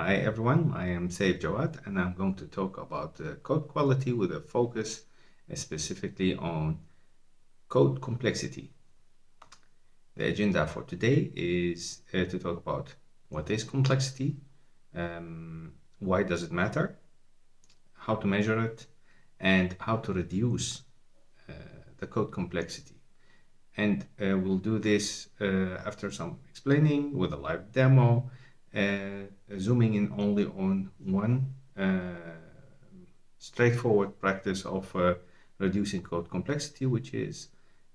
Hi everyone, I am Sayf Jawad and I'm going to talk about code quality with a focus specifically on code complexity. The agenda for today is to talk about what is complexity, why does it matter, how to measure it, and how to reduce the code complexity. And we'll do this after some explaining with a live demo, zooming in only on one straightforward practice of reducing code complexity, which is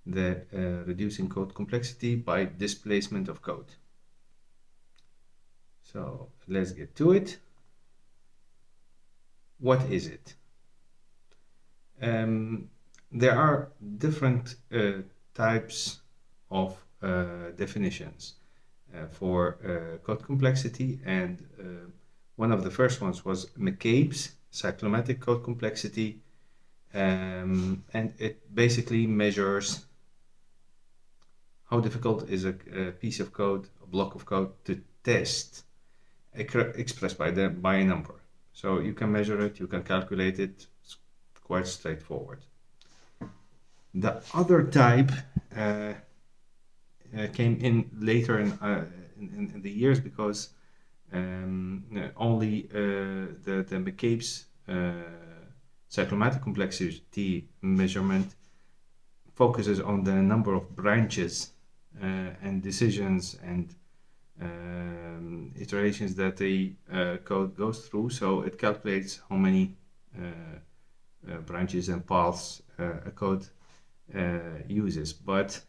the reducing code complexity by displacement of code. So let's get to it. What is it? There are different types of definitions for code complexity, and one of the first ones was McCabe's cyclomatic code complexity, and it basically measures how difficult is a piece of code, a block of code to test, expressed by a number. So you can measure it, you can calculate it. It's quite straightforward. The other type came in later in the years because only the McCabe's cyclomatic complexity measurement focuses on the number of branches and decisions and iterations that the code goes through. So it calculates how many branches and paths a code uses, but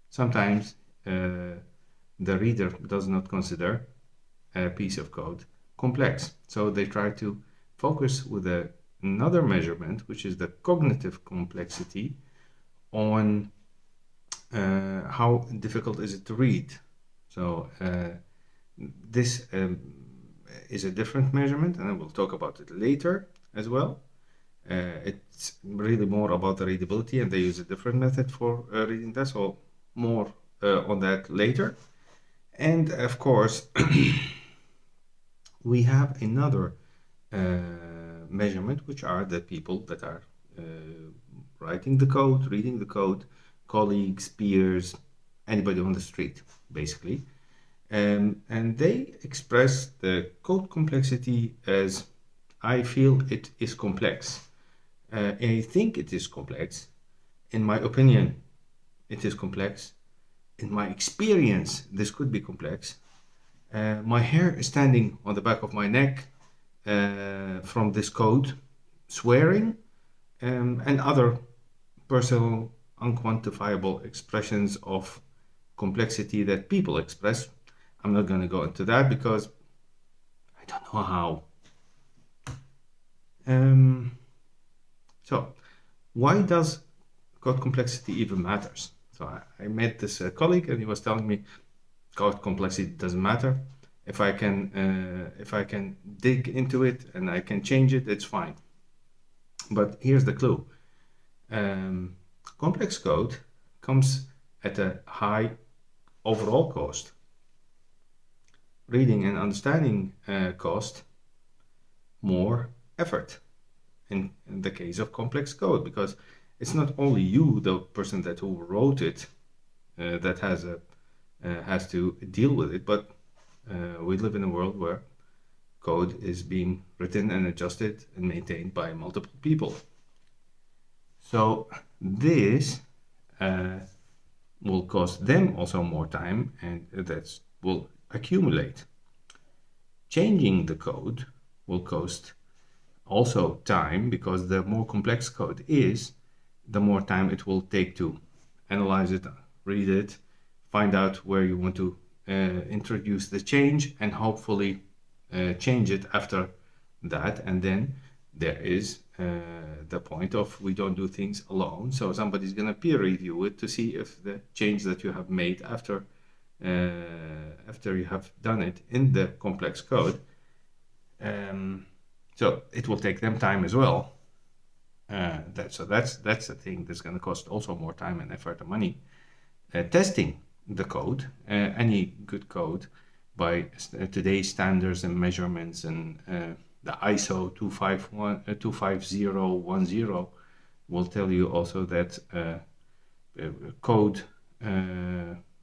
sometimes the reader does not consider a piece of code complex. So they try to focus with another measurement, which is the cognitive complexity, on how difficult is it to read. So this is a different measurement, and I will talk about it later as well. It's really more about the readability, and they use a different method for reading that, so more on that later. And of course, we have another measurement, which are the people that are writing the code, reading the code, colleagues, peers, anybody on the street, basically. And they express the code complexity as, I feel it is complex. I think it is complex. In my opinion, it is complex. In my experience, this could be complex. My hair is standing on the back of my neck from this code, swearing, and other personal, unquantifiable expressions of complexity that people express. I'm not going to go into that because I don't know how. So why does code complexity even matters? So I met this colleague and he was telling me code complexity doesn't matter. If I can dig into it and I can change it, it's fine. But here's the clue. Complex code comes at a high overall cost. Reading and understanding cost more effort in the case of complex code, because it's not only you, the person that who wrote it, that has to deal with it, but we live in a world where code is being written and adjusted and maintained by multiple people. So this will cost them also more time, and that will accumulate. Changing the code will cost also time, because the more complex code is, the more time it will take to analyze it, read it, find out where you want to introduce the change, and hopefully change it after that. And then there is the point of we don't do things alone, so somebody's going to peer review it to see if the change that you have made after you have done it in the complex code, so it will take them time as well. That's a thing that's going to cost also more time and effort and money. Testing the code, any good code, by today's standards and measurements, and the ISO 25010 will tell you also that code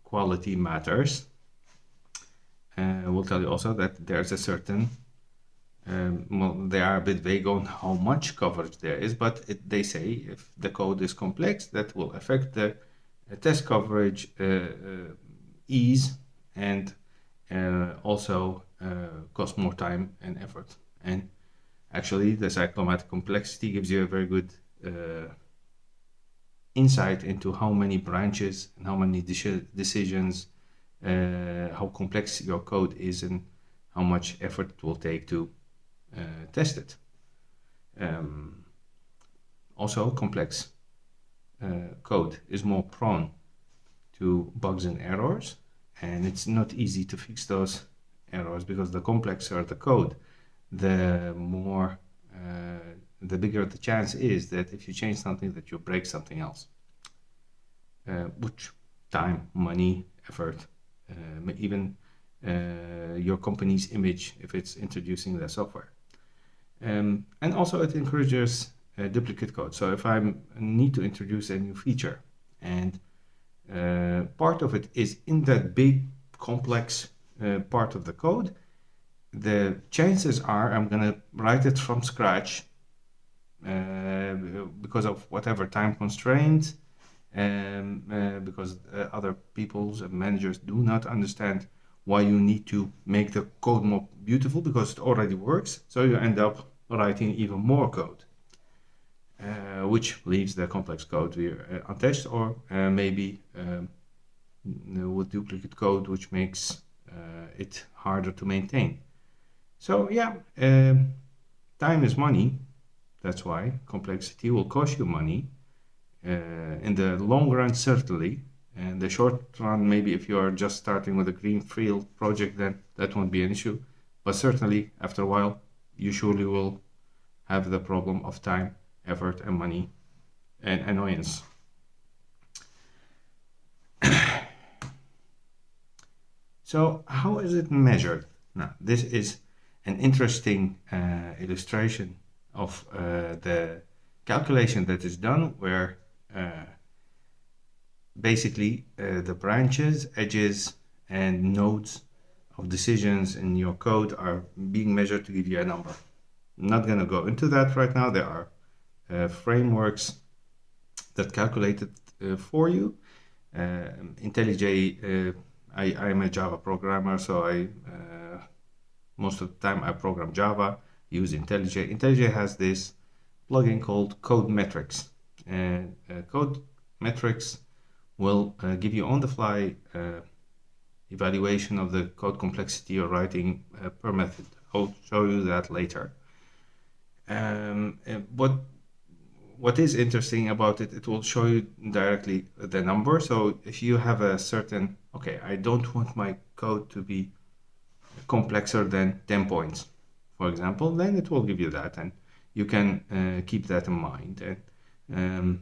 quality matters. Will tell you also that there's a certain well, they are a bit vague on how much coverage there is, but they say if the code is complex, that will affect the test coverage ease, and also cost more time and effort. And actually, the cyclomatic complexity gives you a very good insight into how many branches and how many decisions, how complex your code is, and how much effort it will take to test it. Also, complex code is more prone to bugs and errors, and it's not easy to fix those errors, because the complexer the code, the bigger the chance is that if you change something, that you break something else, which time, money, effort, even your company's image if it's introducing the software. And also it encourages duplicate code. So if I need to introduce a new feature, and part of it is in that big complex part of the code, the chances are I'm going to write it from scratch because of whatever time constraints, because other people's managers do not understand why you need to make the code more beautiful, because it already works. So you end up writing even more code, which leaves the complex code untouched, or maybe with duplicate code, which makes it harder to maintain. So yeah, time is money. That's why complexity will cost you money. In the long run, certainly. In the short run, maybe if you are just starting with a greenfield project, then that won't be an issue. But certainly, after a while, you surely will have the problem of time, effort, and money, and annoyance. So how is it measured? Now, this is an interesting illustration of the calculation that is done, where basically the branches, edges, and nodes of decisions in your code are being measured to give you a number. I'm not going to go into that right now. There are frameworks that calculate it for you. IntelliJ, I am a Java programmer, so most of the time I program Java, use IntelliJ. IntelliJ has this plugin called Code Metrics. And Code Metrics will give you on-the-fly evaluation of the code complexity you're writing per method. I'll show you that later. What is interesting about it, it will show you directly the number. So if you have a certain, okay, I don't want my code to be complexer than 10 points, for example, then it will give you that, and you can keep that in mind and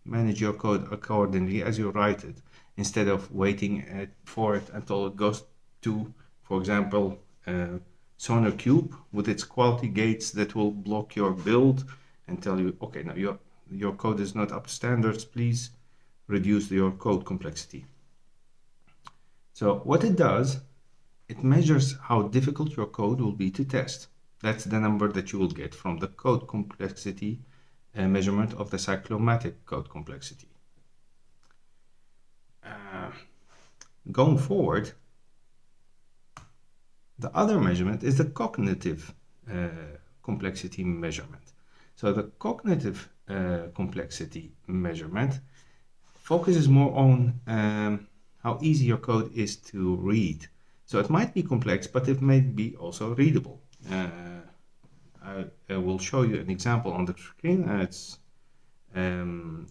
manage your code accordingly as you write it, instead of waiting for it until it goes to, for example, SonarQube with its quality gates that will block your build and tell you, okay, now your code is not up to standards, please reduce your code complexity. So what it does, it measures how difficult your code will be to test. That's the number that you will get from the code complexity measurement of the cyclomatic code complexity. Going forward, the other measurement is the cognitive complexity measurement. So the cognitive complexity measurement focuses more on how easy your code is to read. So it might be complex, but it may be also readable. I will show you an example on the screen.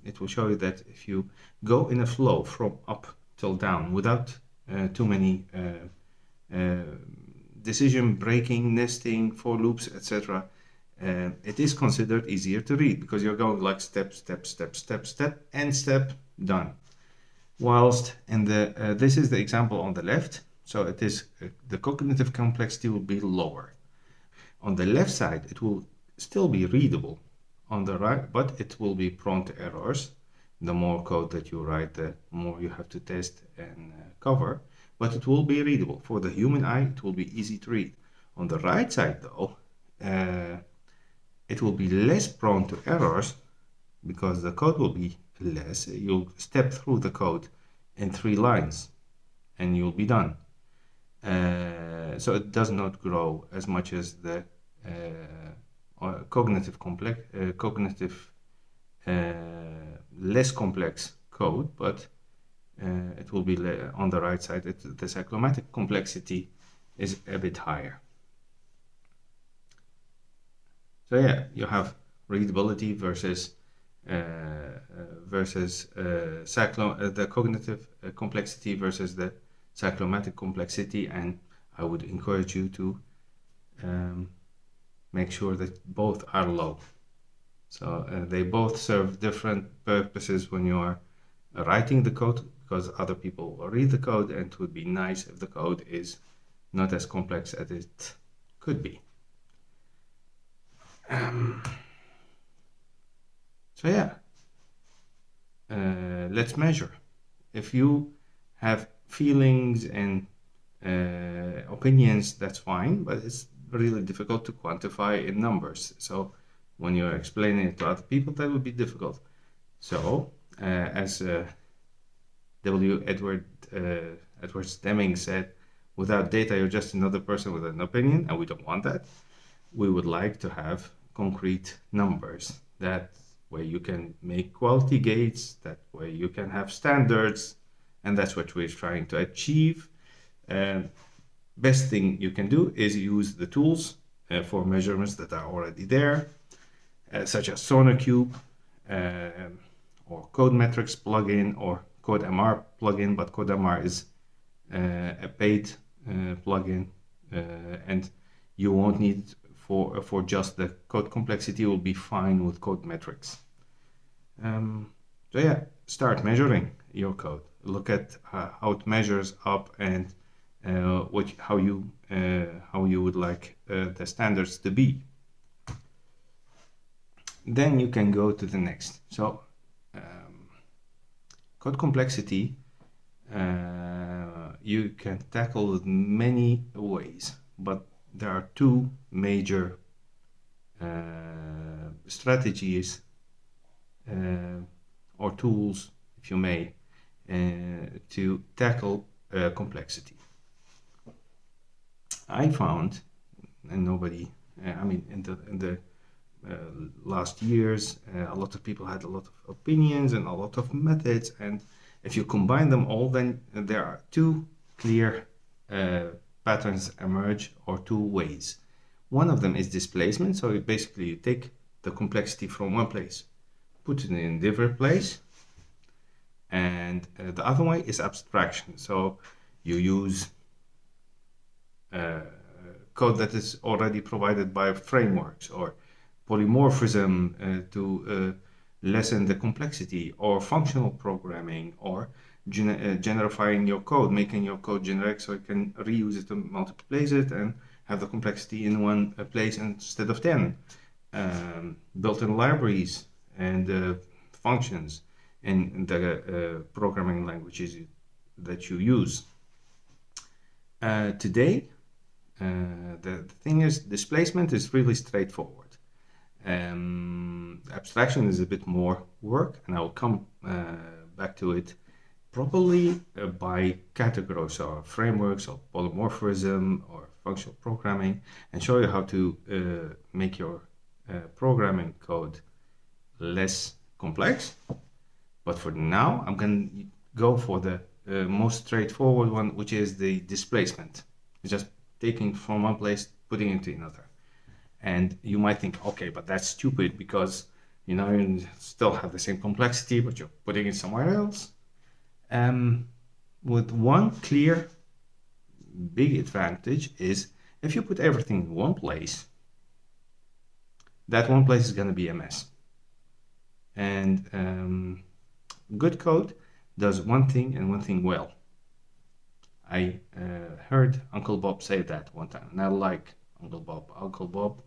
It will show you that if you go in a flow from up till down without too many decision breaking, nesting, for loops, etc., it is considered easier to read, because you're going like step, step, step, step, step, and step, done. Whilst in this is the example on the left. So it is the cognitive complexity will be lower. On the left side, it will still be readable. On the right, but it will be prone to errors. The more code that you write, the more you have to test and cover. But it will be readable. For the human eye, it will be easy to read. On the right side, though, it will be less prone to errors because the code will be less. You'll step through the code in 3 lines and you'll be done. So it does not grow as much as the cognitive less complex code, but it will be on the right side. The cyclomatic complexity is a bit higher. So yeah, you have readability versus the cognitive complexity versus the cyclomatic complexity, and I would encourage you to make sure that both are low. So they both serve different purposes when you are writing the code, because other people will read the code, and it would be nice if the code is not as complex as it could be. So yeah, let's measure. If you have feelings and opinions, that's fine, but it's really difficult to quantify in numbers. So when you're explaining it to other people, that would be difficult. So as Edward Deming said, without data, you're just another person with an opinion, and we don't want that. We would like to have concrete numbers. That way you can make quality gates, that way you can have standards, and that's what we're trying to achieve. Best thing you can do is use the tools for measurements that are already there, such as SonarQube or CodeMetrics plugin or CodeMR plugin, but CodeMR is a paid plugin, and you won't need it for just the code complexity. Will be fine with CodeMetrics. So yeah, start measuring your code. Look at how it measures up and how you would like the standards to be. Then you can go to the next. So code complexity you can tackle in many ways, but there are 2 major strategies or tools, if you may, to tackle complexity. I found, and nobody, in the last years, a lot of people had a lot of opinions and a lot of methods, and if you combine them all, then there are 2 clear patterns emerge, or 2 ways. One of them is displacement. So basically you take the complexity from one place, put it in a different place, and the other way is abstraction. So you use code that is already provided by frameworks, or polymorphism to lessen the complexity, or functional programming, or generifying your code, making your code generic so you can reuse it in multiple places and have the complexity in one place instead of 10. Built-in libraries and functions in the programming languages that you use. Today, the thing is, displacement is really straightforward. Abstraction is a bit more work, and I will come back to it probably by categories or frameworks or polymorphism or functional programming, and show you how to make your programming code less complex. But for now, I'm going to go for the most straightforward one, which is the displacement. It's just taking from one place, putting it to another. And you might think, okay, but that's stupid because you still have the same complexity, but you're putting it somewhere else. With one clear big advantage is if you put everything in one place, that one place is going to be a mess. And good code does one thing and one thing well. I heard Uncle Bob say that one time, and I like Uncle Bob. Uncle Bob,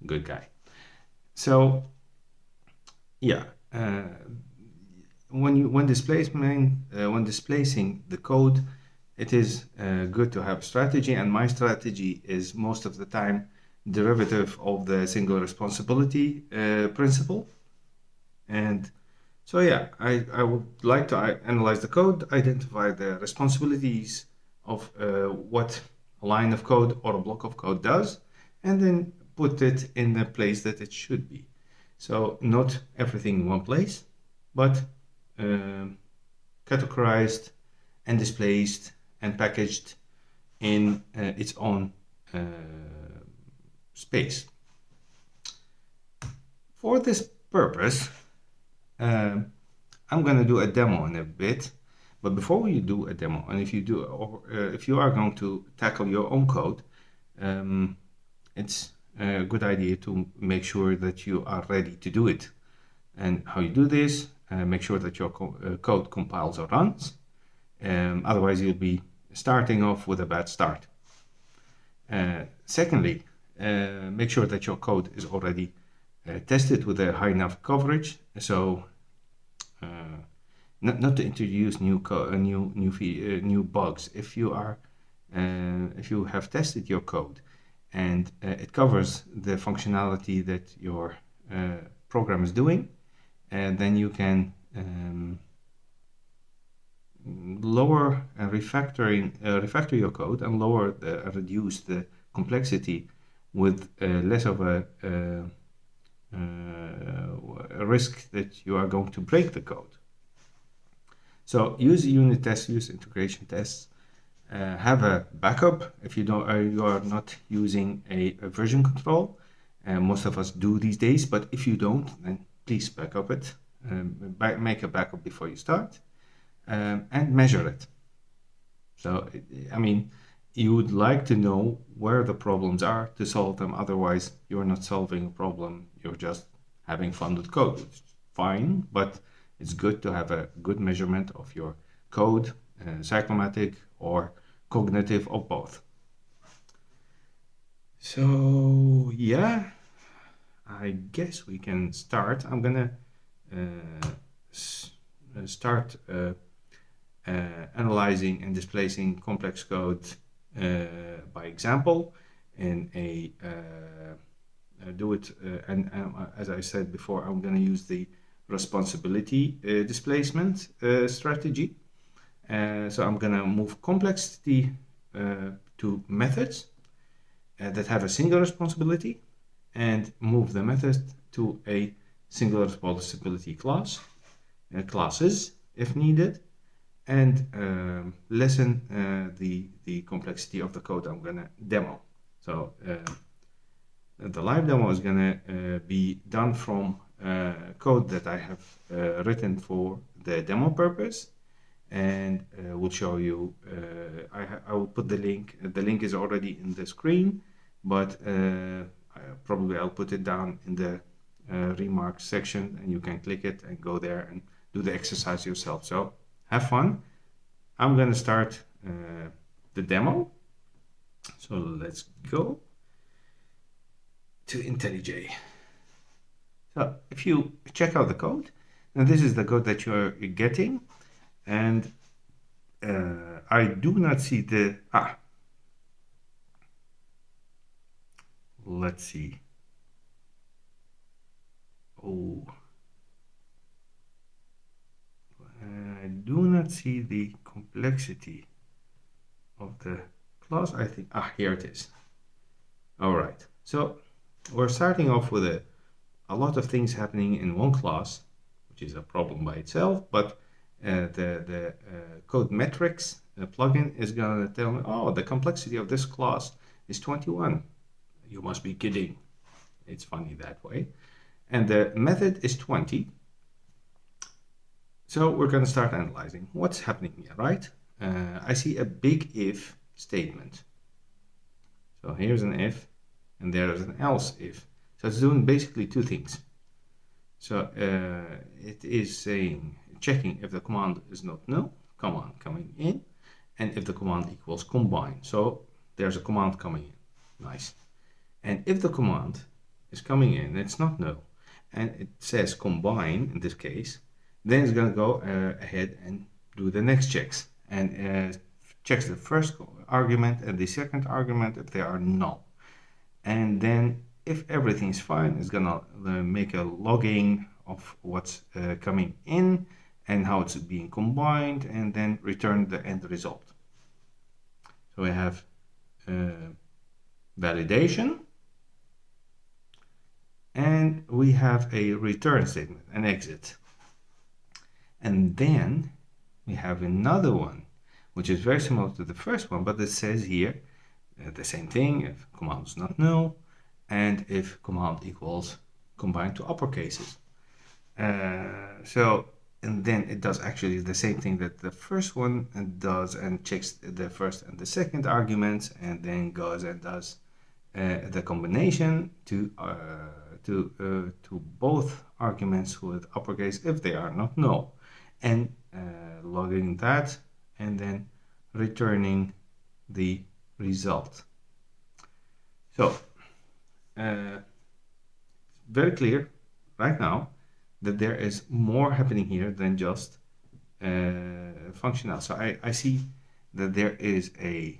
good guy. So yeah, when displacing the code, it is good to have a strategy, and my strategy is most of the time derivative of the single responsibility principle. And so yeah, I would like to analyze the code, identify the responsibilities of what a line of code or a block of code does, and then put it in the place that it should be. So not everything in one place, but categorized and displaced and packaged in its own space. For this purpose, I'm going to do a demo in a bit. But before we do a demo, and if you are going to tackle your own code, it's a good idea to make sure that you are ready to do it. And how you do this, make sure that your code compiles or runs. Otherwise, you'll be starting off with a bad start. Secondly, make sure that your code is already tested with a high enough coverage. So not to introduce new bugs. If you have tested your code and it covers the functionality that your program is doing, then you can refactor your code and reduce the complexity with less of a risk that you are going to break the code. So use unit tests, use integration tests. Have a backup if you are not using a version control. Most of us do these days, but if you don't, then please backup it. Make a backup before you start, and measure it. So, I mean, you would like to know where the problems are to solve them. Otherwise, you're not solving a problem. You're just having fun with code. It's fine, but it's good to have a good measurement of your code, cyclomatic or cognitive or both. So yeah, I guess we can start. I'm gonna start analyzing and displacing complex code by example in a as I said before, I'm going to use the responsibility displacement strategy. So I'm going to move complexity to methods that have a single responsibility, and move the method to a single responsibility class, classes if needed, and lessen the complexity of the code I'm going to demo. So the live demo is going to be done from code that I have written for the demo purpose, and we'll show you. I will put the link. The link is already in the screen, but probably I'll put it down in the remarks section, and you can click it and go there and do the exercise yourself. So have fun. I'm going to start the demo. So let's go to IntelliJ. So if you check out the code, now this is the code that you're getting, and I do not see the, let's see. Oh, I do not see the complexity of the class. I think, here it is. All right, so we're starting off with a lot of things happening in one class, which is a problem by itself, but the code metrics plugin is going to tell me, oh, the complexity of this class is 21. You must be kidding. It's funny that way. And the method is 20. So we're going to start analyzing what's happening here, right? I see a big if statement. So here's an if, and there's an else if. So it's doing basically two things. So it is saying, checking if the command is not null, command coming in, and if the command equals combine. So there's a command coming in. Nice. And if the command is coming in, it's not null, and it says combine in this case, then it's going to go ahead and do the next checks, and checks the first argument and the second argument if they are null. And then if everything is fine, it's going to make a logging of what's coming in and how it's being combined, and then return the end result. So we have validation, and we have a return statement, an exit. And then we have another one, which is very similar to the first one, but it says here the same thing, if command is not null, and if command equals combined to uppercases. And then it does actually the same thing that the first one does, and checks the first and the second arguments, and then goes and does the combination to both arguments with uppercase if they are not null, and logging that, and then returning the result. So very clear right now that there is more happening here than just functional. So I see that there is a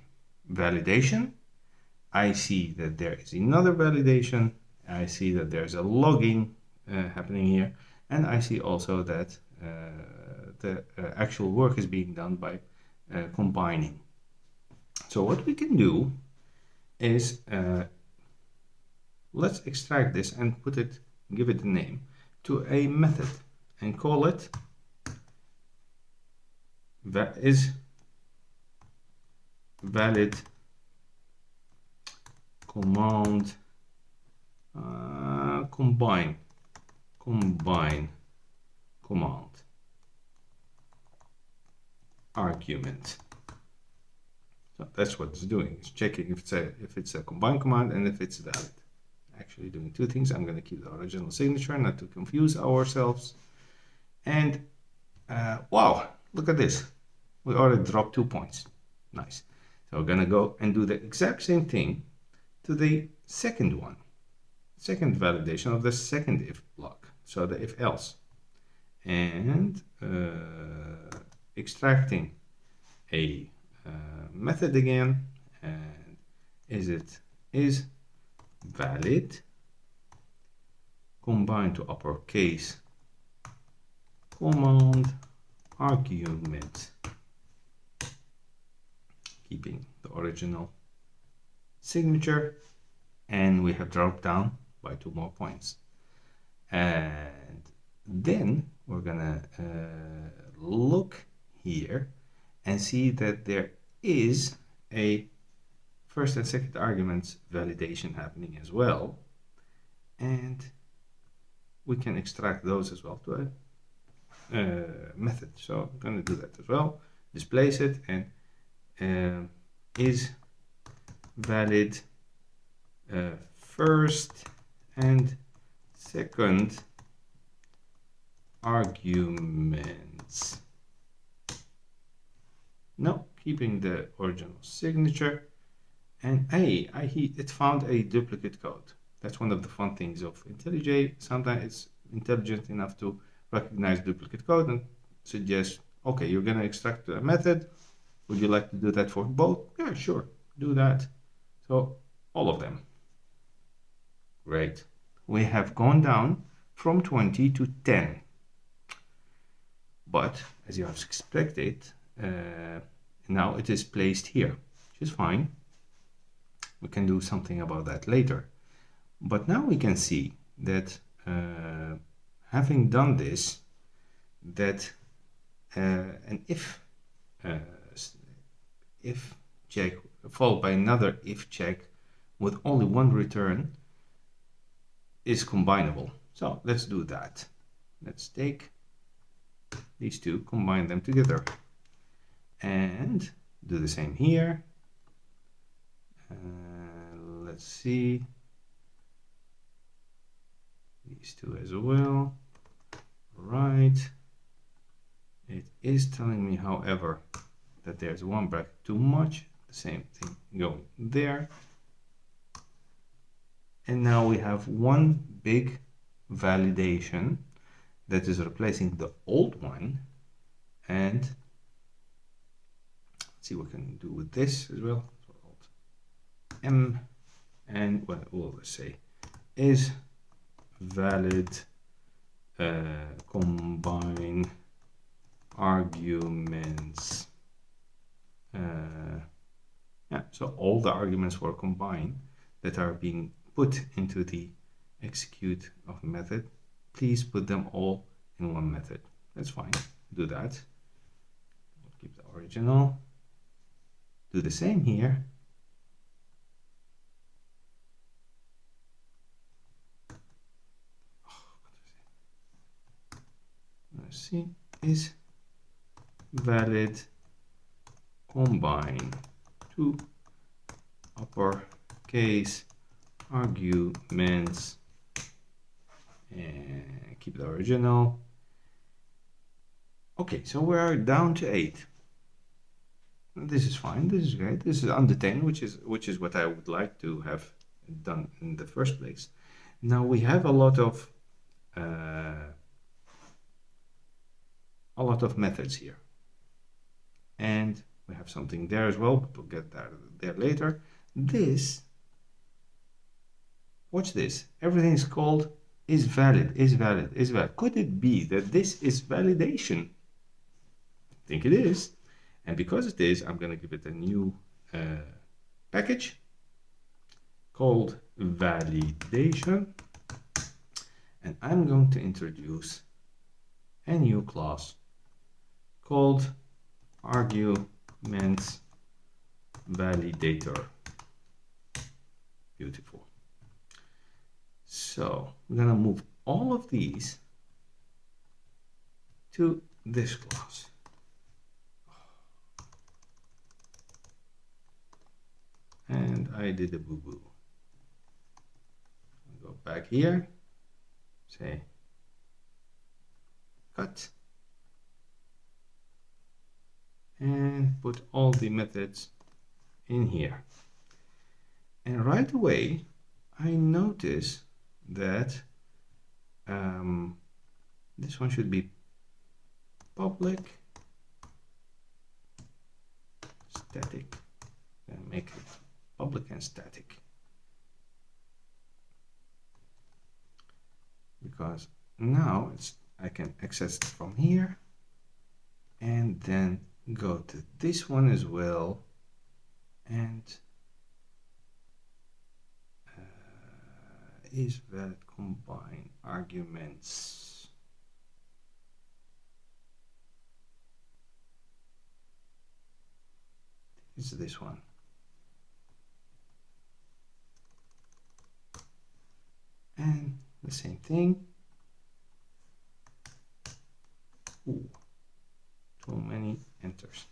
validation. I see that there is another validation. I see that there's a logging happening here. And I see also that the actual work is being done by combining. So what we can do is let's extract this and give it a name to a method and call it that is valid command combine command argument. So that's what it's doing. It's checking if it's a combine command and if it's valid. Actually doing two things. I'm going to keep the original signature not to confuse ourselves. And wow, look at this. We already dropped 2 points. Nice. So we're going to go and do the exact same thing to the second one. Second validation of the second if block. So the if else. And extracting a method again. And is valid combine to uppercase command argument, keeping the original signature, and we have dropped down by 2 more points. And then we're gonna look here and see that there is a first and second arguments validation happening as well, and we can extract those as well to a method. So I'm going to do that as well. Displace it, and is valid first and second arguments. No, keeping the original signature. And it found a duplicate code. That's one of the fun things of IntelliJ. Sometimes it's intelligent enough to recognize duplicate code and suggest, okay, you're going to extract a method. Would you like to do that for both? Yeah, sure, do that. So all of them. Great. We have gone down from 20 to 10. But as you have expected, now it is placed here, which is fine. We can do something about that later. But now we can see that having done this, that an if check followed by another if check with only one return is combinable. So let's do that. Let's take these two, combine them together, and do the same here. Let's see these two as well. Right. It is telling me, however, that there's one bracket too much. The same thing going there. And now we have one big validation that is replacing the old one. And let's see what we can do with this as well. M, and what we'll say is valid combine arguments. Yeah, so all the arguments for combine that are being put into the execute of method, please put them all in one method. That's fine. Do that. Keep the original. Do the same here. Let's see, is valid combine two uppercase arguments, and keep the original. Okay, so we are down to 8. This is fine. This is great. This is under 10, which is what I would like to have done in the first place. Now we have a lot of methods here, and we have something there as well, but we'll get there later. This, watch this. Everything is called is valid, is valid, is valid. Could it be that this is validation? I think it is. And because it is, I'm going to give it a new package called validation. And I'm going to introduce a new class called arguments validator. Beautiful. So we're going to move all of these to this class. And I did a boo-boo. Go back here, say cut, and put all the methods in here. And right away, I notice that this one should be public static, and make it public and static, because now I can access it from here and then go to this one as well, and is valid combine arguments. Is this one. And the same thing. Ooh, too many enters.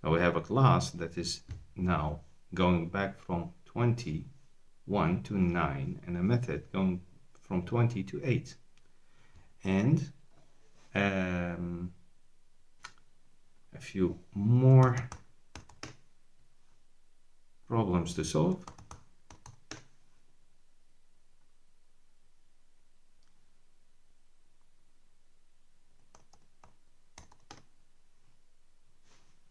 So we have a class that is now going back from 21 to 9, and a method going from 20 to 8. And a few more problems to solve.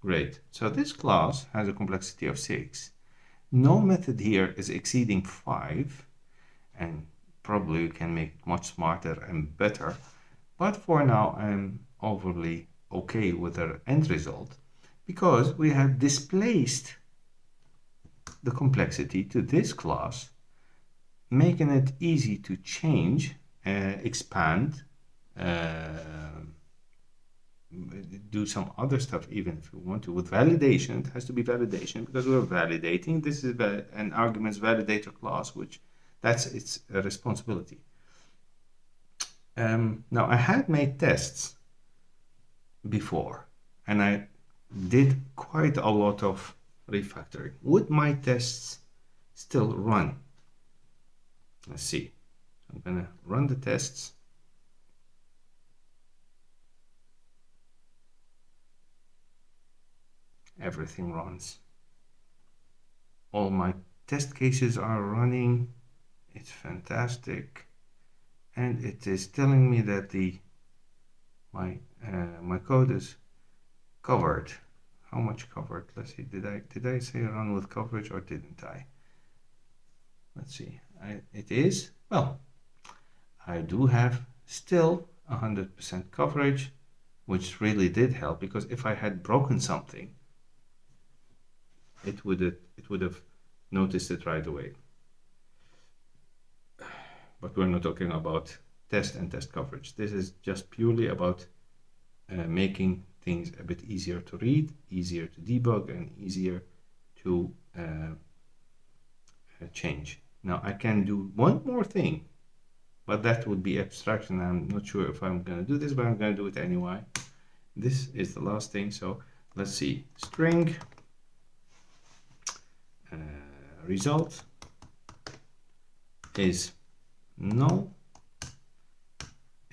Great. So this class has a complexity of 6. No method here is exceeding 5, and probably we can make it much smarter and better. But for now, I'm overly okay with the end result, because we have displaced the complexity to this class, making it easy to change, expand, do some other stuff even if you want to. With validation, it has to be validation because we're validating. This is an arguments validator class, which that's its responsibility. Now I had made tests before, and I did quite a lot of refactoring. Would my tests still run? Let's see. I'm gonna run the tests. Everything runs. All my test cases are running. It's fantastic. And it is telling me that my code is covered. How much covered? Let's see. Did I say run with coverage or didn't I? Let's see. It is. Well, I do have still 100% coverage, which really did help, because if I had broken something, it would have noticed it right away. But we're not talking about test and test coverage. This is just purely about making things a bit easier to read, easier to debug, and easier to change. Now I can do one more thing, but that would be abstraction. I'm not sure if I'm going to do this, but I'm going to do it anyway. This is the last thing. So let's see. String result is null.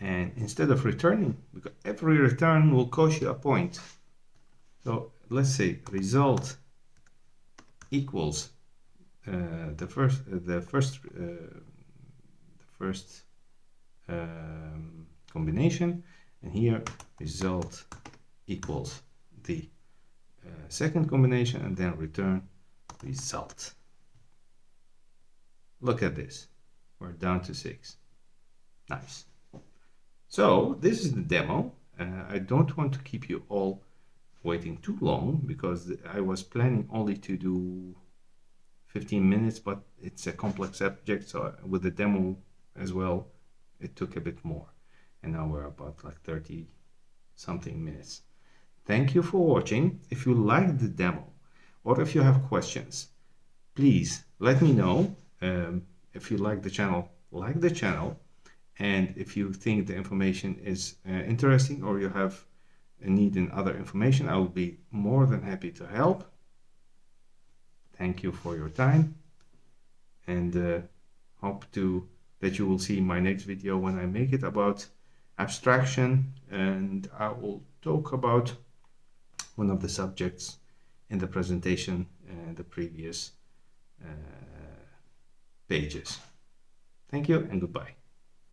And instead of returning, because every return will cost you a point. So let's say result equals the first combination, and here result equals the second combination, and then return result. Look at this, we're down to 6. Nice. So this is the demo. I don't want to keep you all waiting too long, because I was planning only to do 15 minutes, but it's a complex subject, so with the demo as well, it took a bit more. And now we're about like 30 something minutes. Thank you for watching. If you liked the demo, or if you have questions, please let me know. If you like the channel, like the channel. And if you think the information is interesting, or you have a need in other information, I will be more than happy to help. Thank you for your time, and hope that you will see my next video when I make it about abstraction, and I will talk about one of the subjects in the presentation and the previous pages. Thank you and goodbye.